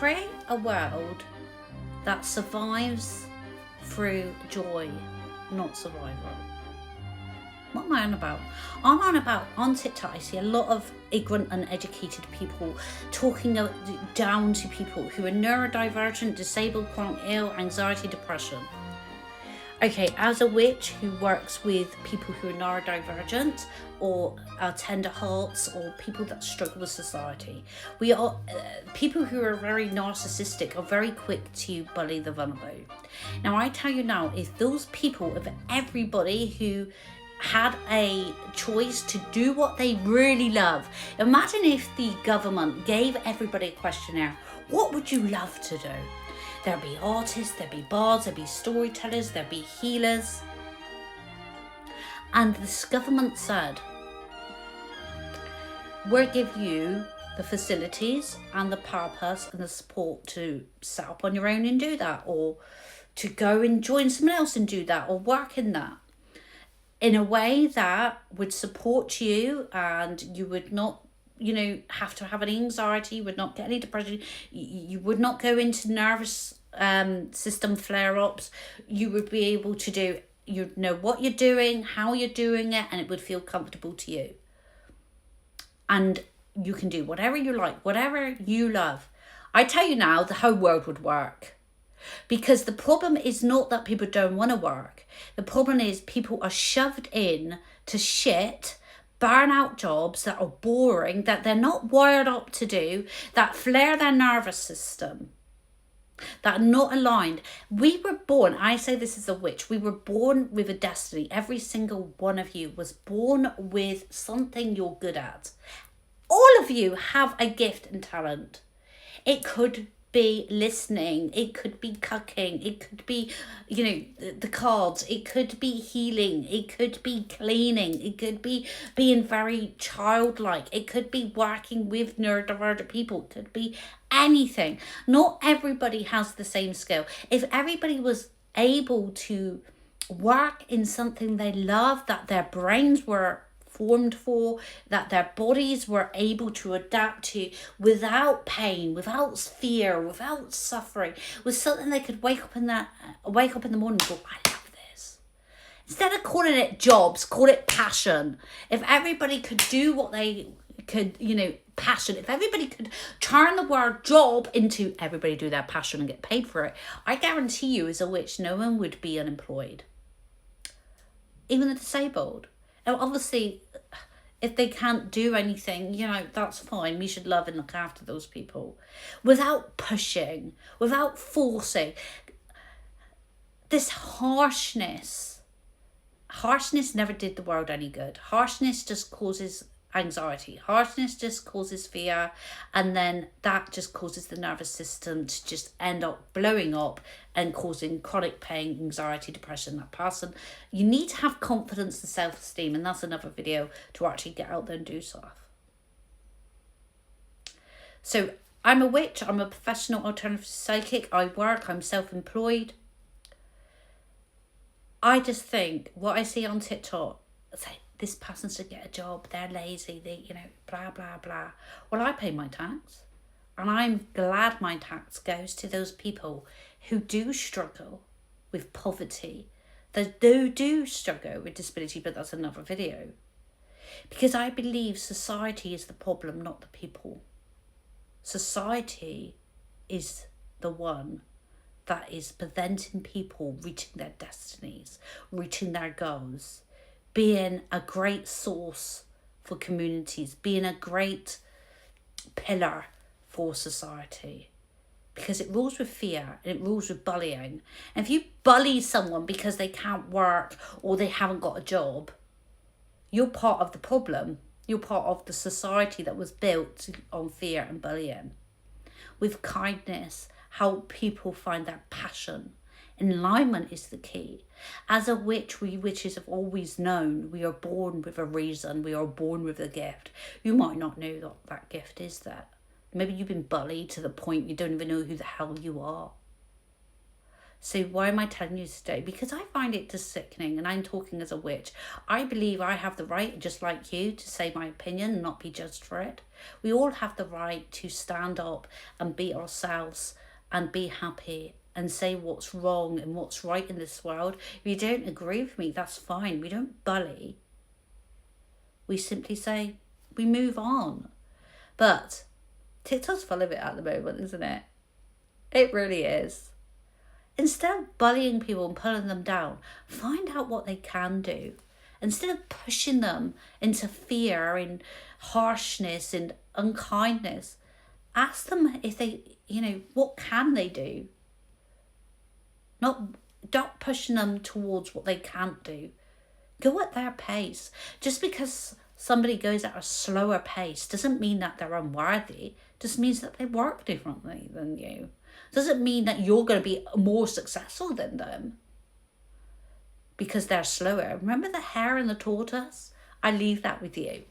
create a world that survives through joy, not survival. What am I on about? I'm on about, on TikTok I see a lot of ignorant, uneducated people talking down to people who are neurodivergent, disabled, chronic ill, anxiety, depression. Okay, as a witch who works with people who are neurodivergent or are tender hearts or people that struggle with society, we are people who are very narcissistic are very quick to bully the vulnerable. Now I tell you now, if those people, if everybody who had a choice to do what they really love, imagine if the government gave everybody a questionnaire, what would you love to do? There'd be artists, there'd be bards, there'd be storytellers, there'd be healers. And this government said, we'll give you the facilities and the purpose and the support to set up on your own and do that, or to go and join someone else and do that, or work in that, in a way that would support you and you would not, you know, have to have any anxiety, you would not get any depression, you would not go into nervous system flare-ups. You would be able to do, you'd know what you're doing, how you're doing it, and it would feel comfortable to you. And you can do whatever you like, whatever you love. I tell you now, the whole world would work. Because the problem is not that people don't want to work. The problem is people are shoved in to shit, burnout jobs that are boring, that they're not wired up to do, that flare their nervous system, that are not aligned. We were born, I say this as a witch, we were born with a destiny. Every single one of you was born with something you're good at. All of you have a gift and talent. It could be listening, it could be cooking, it could be, you know, the cards, it could be healing, it could be cleaning, it could be being very childlike, it could be working with neurodivergent people, it could be anything. Not everybody has the same skill. If everybody was able to work in something they love, that their brains were formed for, that their bodies were able to adapt to without pain, without fear, without suffering, with something they could wake up in the morning and go, I love this. Instead of calling it jobs, call it passion. If everybody could do what they could, you know, passion, if everybody could turn the word job into everybody do their passion and get paid for it, I guarantee you as a witch, no one would be unemployed. Even the disabled. Now, obviously, if they can't do anything, you know, that's fine. We should love and look after those people without pushing, without forcing. This harshness never did the world any good. Harshness just causes anxiety. Harshness just causes fear, and then that just causes the nervous system to just end up blowing up and causing chronic pain, anxiety, depression. That person, you need to have confidence and self-esteem, and that's another video to actually get out there and do stuff. So I'm a witch, I'm a professional alternative psychic, I'm self-employed. I just think what I see on TikTok, say this person should get a job, they're lazy, they, you know, blah, blah, blah. Well, I pay my tax, and I'm glad my tax goes to those people who do struggle with poverty, that do struggle with disability, but that's another video. Because I believe society is the problem, not the people. Society is the one that is preventing people reaching their destinies, reaching their goals, being a great source for communities, being a great pillar for society. Because it rules with fear and it rules with bullying. And if you bully someone because they can't work or they haven't got a job, you're part of the problem. You're part of the society that was built on fear and bullying. With kindness, help people find their passion. Alignment is the key. As a witch, we witches have always known we are born with a reason. We are born with a gift. You might not know that that gift is that. Maybe you've been bullied to the point you don't even know who the hell you are. So why am I telling you today? Because I find it just sickening, and I'm talking as a witch. I believe I have the right, just like you, to say my opinion and not be judged for it. We all have the right to stand up and be ourselves and be happy and say what's wrong and what's right in this world. If you don't agree with me, that's fine. We don't bully. We simply say, we move on. But TikTok's full of it at the moment, isn't it? It really is. Instead of bullying people and pulling them down, find out what they can do. Instead of pushing them into fear and harshness and unkindness, ask them if they, what can they do? Not pushing them towards what they can't do. Go at their pace. Just because somebody goes at a slower pace doesn't mean that they're unworthy. It just means that they work differently than you. Doesn't mean that you're going to be more successful than them because they're slower. Remember the hare and the tortoise? I leave that with you.